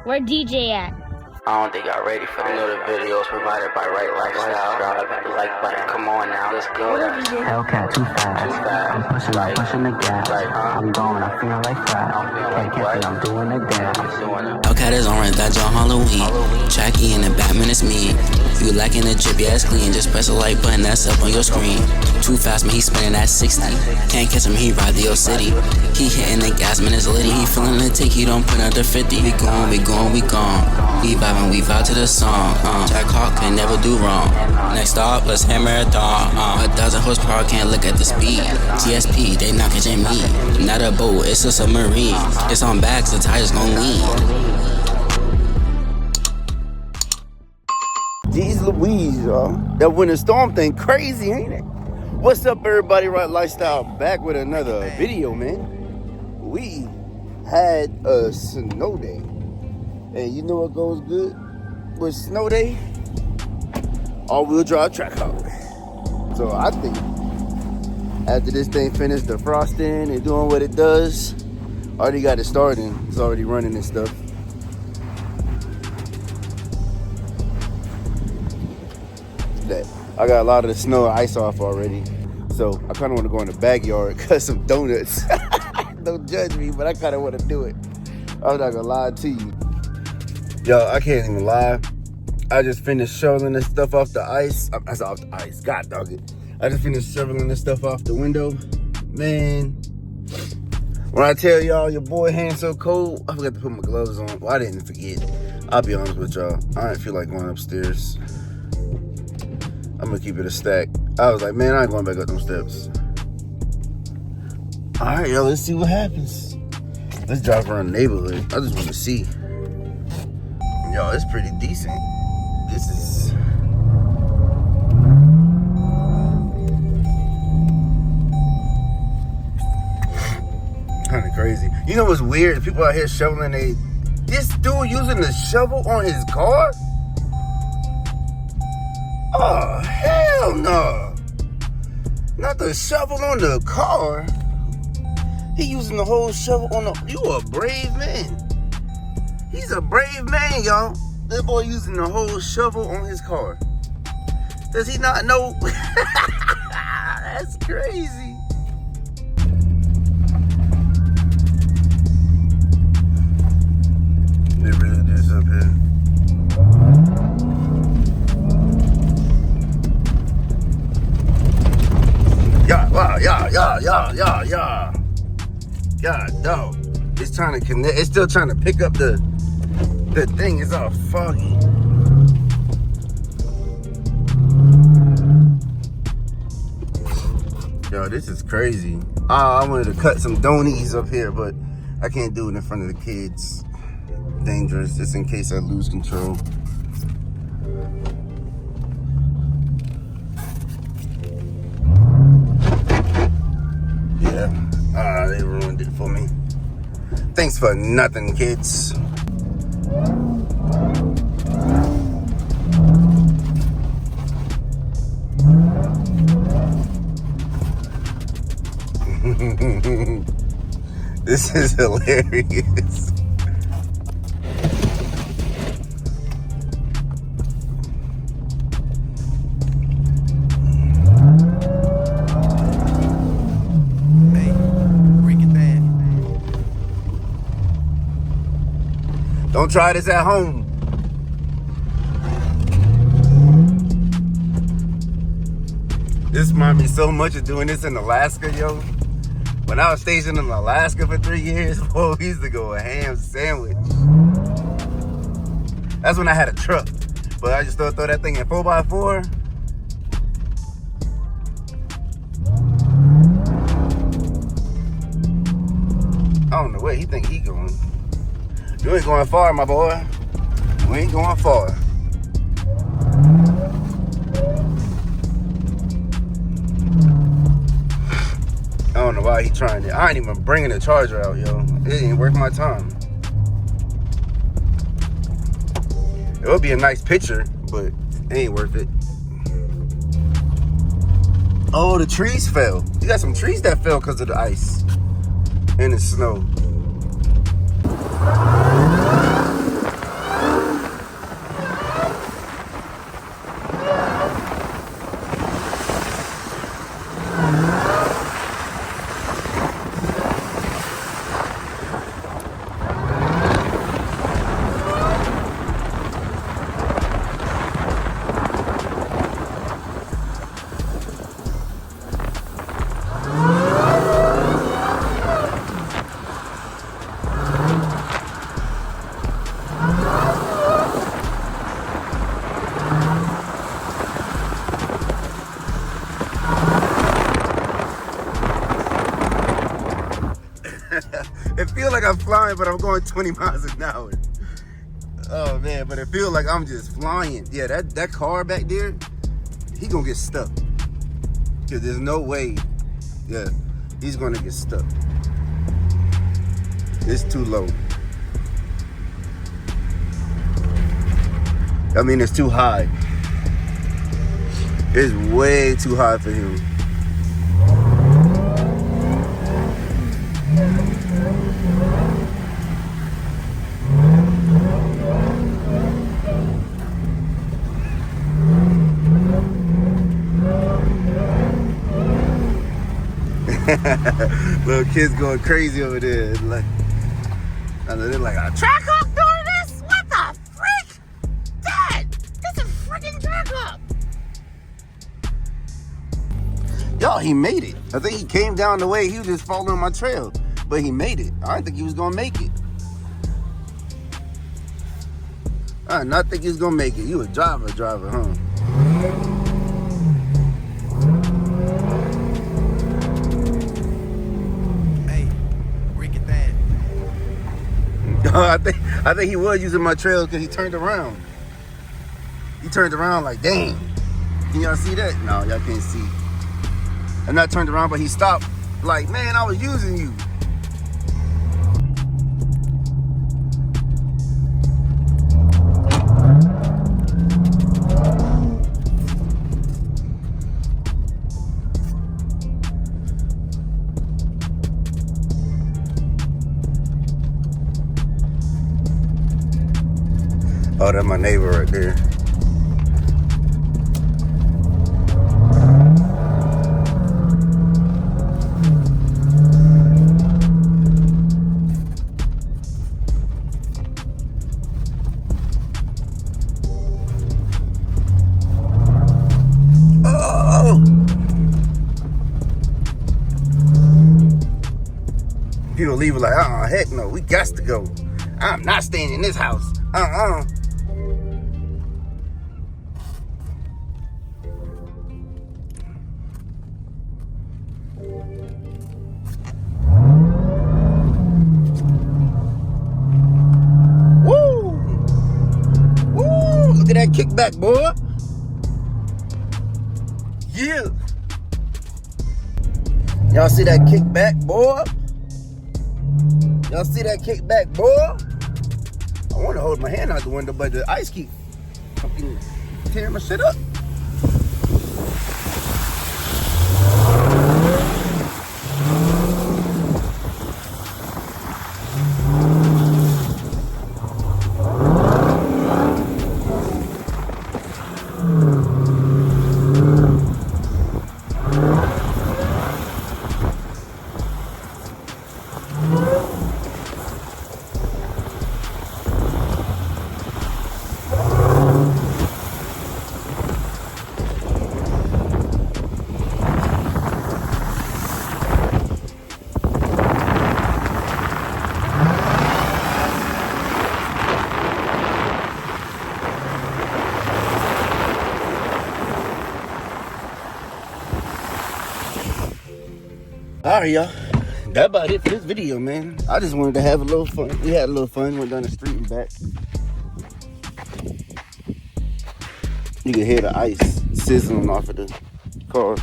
Where DJ at? I don't think y'all ready for the little videos provided by Right Lifestyle. Drop the like button. Come on now, let's go. Hellcat too fast. I'm pushing the gas. I'm going, I'm feeling like crap. I'm doing the dance. Hellcat is orange, that John Halloween. Tracky in the Batman, it's me. You lacking the drip, yeah, it's clean. Just press the like button, that's up on your screen. Too fast, man, he spinning at 60. Can't catch him, he ride the old city. He hitting the gas, man, it's litty. He feeling the tick, he don't put under 50. We gone, we gone, we gone. We vibing, we vibe to the song. TRACKHAWK can never do wrong. Next stop, let's hit marathon. 1,000 horsepower, can't look at the speed. TSP, they not catching me. Not a boat, it's a submarine. It's on backs, the tires gon' lean. Jeez Louise, y'all. That winter storm thing crazy, ain't it? What's up, everybody? Right Lifestyle back with another video, man. We had a snow day. And you know what goes good with snow day? All-wheel drive TRACKHAWK. So I think after this thing finished defrosting and doing what it does, already got it started. It's already running and stuff. That I got a lot of the snow and ice off already, so I kind of want to go in the backyard, cut some donuts. Don't judge me, but I kind of want to do it. I'm not gonna lie to you, yo. I can't even lie. I just finished shoveling this stuff off the ice. That's off the ice. God dog it. I just finished shoveling this stuff off the window, man. When I tell y'all your boy hands so cold, I forgot to put my gloves on. Well, I didn't forget. I'll be honest with y'all. I didn't feel like going upstairs. I'm gonna keep it a stack. I was like, man, I ain't going back up them steps. All right, yo, let's see what happens. Let's drive around the neighborhood. I just want to see. Yo, it's pretty decent. This is... kind of crazy. You know what's weird? People out here shoveling this dude using the shovel on his car? Oh, hell no. Not the shovel on the car. He using the whole shovel on the... You a brave man. He's a brave man, y'all. That boy using the whole shovel on his car. Does he not know? That's crazy. They really did this up here. Yeah. God, dog. It's trying to connect. It's still trying to pick up the thing. It's all foggy. Yo, this is crazy. I wanted to cut some donies up here, but I can't do it in front of the kids. Dangerous, just in case I lose control. Yeah, they ruined it for me. Thanks for nothing, kids. This is hilarious. Don't try this at home. This reminds me so much of doing this in Alaska, yo. When I was stationed in Alaska for 3 years, boy, we used to go a ham sandwich. That's when I had a truck. But I just throw that thing in 4x4. I don't know where he think he going. You ain't going far, my boy. You ain't going far. I don't know why he trying it. I ain't even bringing the charger out, yo. It ain't worth my time. It would be a nice picture, but it ain't worth it. Oh, the trees fell. You got some trees that fell because of the ice and the snow. flying, but I'm going 20 miles an hour. Oh man, but it feels like I'm just flying. Yeah, that car back there, he gonna get stuck. Cause there's no way, yeah, he's gonna get stuck. It's too low. I mean, it's too high. It's way too high for him. Little kids going crazy over there. Like, I know they're like, a TRACKHAWK doing this? What the freak? Dad, this is freaking TRACKHAWK. Y'all, he made it. I think he came down the way. He was just following my trail, but he made it. I didn't think he was gonna make it. I did not think he was gonna make it. You a driver, huh? I think he was using my trail because he turned around. He turned around like, dang. Can y'all see that? No, y'all can't see. I'm not turned around, but he stopped like, man, I was using you. Oh, that's my neighbor right there. Oh! People leave it like, heck no, we got to go. I'm not staying in this house. Look at that kickback, boy. Yeah. Y'all see that kickback, boy? Y'all see that kickback, boy? I want to hold my hand out the window, but the ice keep fucking tearing my shit up. Alright, y'all. That about it for this video, man. I just wanted to have a little fun. We had a little fun. Went down the street and back. You can hear the ice sizzling off of the car.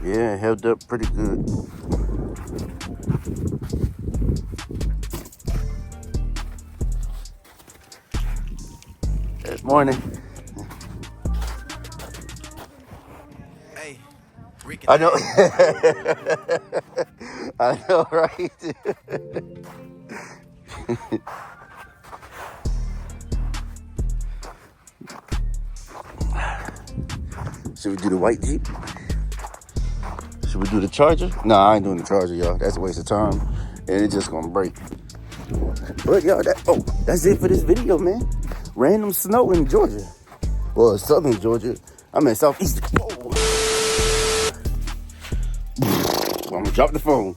Yeah, it held up pretty good. Good morning. I know. I know, right? Should we do the white Jeep? Should we do the Charger? Nah, I ain't doing the Charger, y'all. That's a waste of time. And it's just gonna break. But y'all, that's it for this video, man. Random snow in Georgia. Well, southern Georgia. I'm in southeast. Whoa. I'm gonna drop the phone.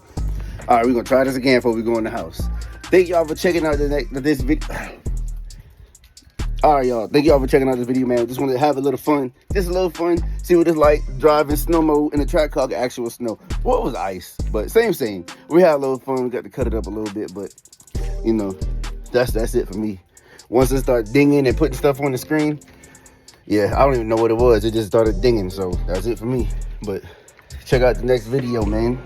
All right, we're gonna try this again before we go in the house. Thank y'all for checking out this video. All right, y'all. Thank y'all for checking out this video, man. Just wanted to have a little fun. Just a little fun. See what it's like driving snow mode in the TRACKHAWK actual snow. Well, it was ice, but same. We had a little fun. We got to cut it up a little bit, but you know, that's it for me. Once it started dinging and putting stuff on the screen, yeah, I don't even know what it was. It just started dinging, so that's it for me. But check out the next video, man.